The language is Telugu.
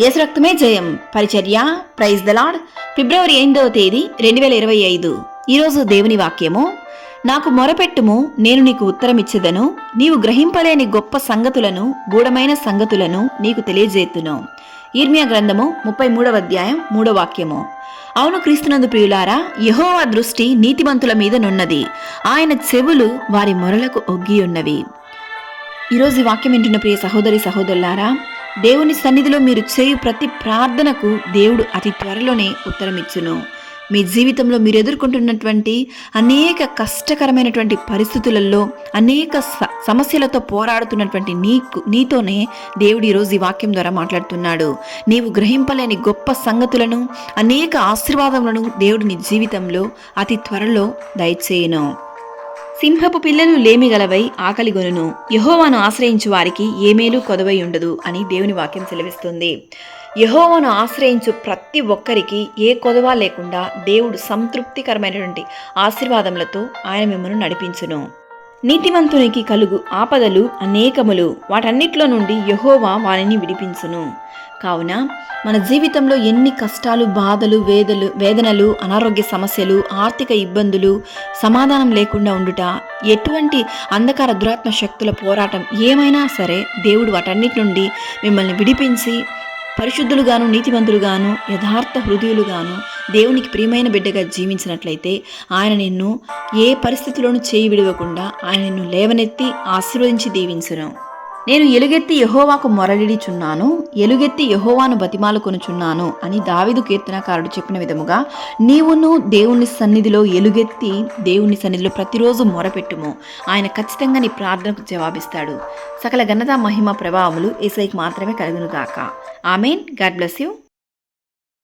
యేసు రక్తమే జయం. పరిచర్య. Praise the lord. ఫిబ్రవరి 8వ తేదీ 2025. ఈరోజు దేవుని వాక్యము. నాకు మొరపెట్టుము, నేను నీకు ఉత్తరమిచ్చెదను, నీవు గ్రహింపలేని గొప్ప సంగతులను, గూఢమైన సంగతులను నీకు తెలియజేతును. ఇర్మియా గ్రంథము 33వ అధ్యాయం 3వ వాక్యము. అవును క్రీస్తునందు ప్రియులారా, యెహోవా దృష్టి నీతిమంతుల మీద నున్నది, ఆయన చెవులు వారి మొరలకు ఒగ్గి ఉన్నవి. ఈరోజు ఈ వాక్యం వింటున్న ప్రియ సహోదరి సహోదరులారా, దేవుని సన్నిధిలో మీరు చేయు ప్రతి ప్రార్థనకు దేవుడు అతి త్వరలోనే ఉత్తరమిచ్చును. మీ జీవితంలో మీరు ఎదుర్కొంటున్నటువంటి అనేక కష్టకరమైనటువంటి పరిస్థితులలో, అనేక సమస్యలతో పోరాడుతున్నటువంటి నీతోనే దేవుడు ఈరోజు ఈ వాక్యం ద్వారా మాట్లాడుతున్నాడు. నీవు గ్రహింపలేని గొప్ప సంగతులను, అనేక ఆశీర్వాదములను దేవుడు నీ జీవితంలో అతి త్వరలో దయచేయును. సింహపు పిల్లలు లేమిగలవై ఆకలిగొనును, యెహోవాను ఆశ్రయించు వారికి ఏ మేలు కొదవై ఉండదు అని దేవుని వాక్యం సెలవిస్తుంది. యెహోవాను ఆశ్రయించు ప్రతి ఒక్కరికి ఏ కొదవ లేకుండా దేవుడు సంతృప్తికరమైనటువంటి ఆశీర్వాదములతో ఆయన మిమ్మల్ని నడిపించును. నీతిమంతునికి కలుగు ఆపదలు అనేకములు, వాటన్నిటిలో నుండి యెహోవా వారిని విడిపించును. కావున మన జీవితంలో ఎన్ని కష్టాలు, బాధలు, వేదనలు, అనారోగ్య సమస్యలు, ఆర్థిక ఇబ్బందులు, సమాధానం లేకుండా ఉండుట, ఎటువంటి అంధకార దురాత్మ శక్తుల పోరాటం ఏమైనా సరే దేవుడు వాటన్నిటి నుండి మిమ్మల్ని విడిపించి పరిశుద్ధులుగాను, నీతిమంతులుగాను, యథార్థ హృదయులుగాను, దేవునికి ప్రియమైన బిడ్డగా జీవించినట్లయితే ఆయన నిన్ను ఏ పరిస్థితిలోనూ చేయి విడవకుండా ఆయన నిన్ను లేవనెత్తి ఆశీర్వదించి దీవించును. నేను ఎలుగెత్తి యెహోవాకు మొరలిడిచున్నాను, ఎలుగెత్తి యెహోవాను బతిమాలుకొనుచున్నాను అని దావీదు కీర్తనకారుడు చెప్పిన విధముగా నీవును దేవుని సన్నిధిలో ఎలుగెత్తి దేవుని సన్నిధిలో ప్రతిరోజు మొరపెట్టుము. ఆయన ఖచ్చితంగా నీ ప్రార్థనకు జవాబిస్తాడు. సకల ఘనత, మహిమ, ప్రభావములు యేసయ్యకు మాత్రమే కలుగును గాక. ఆమేన్. God bless you.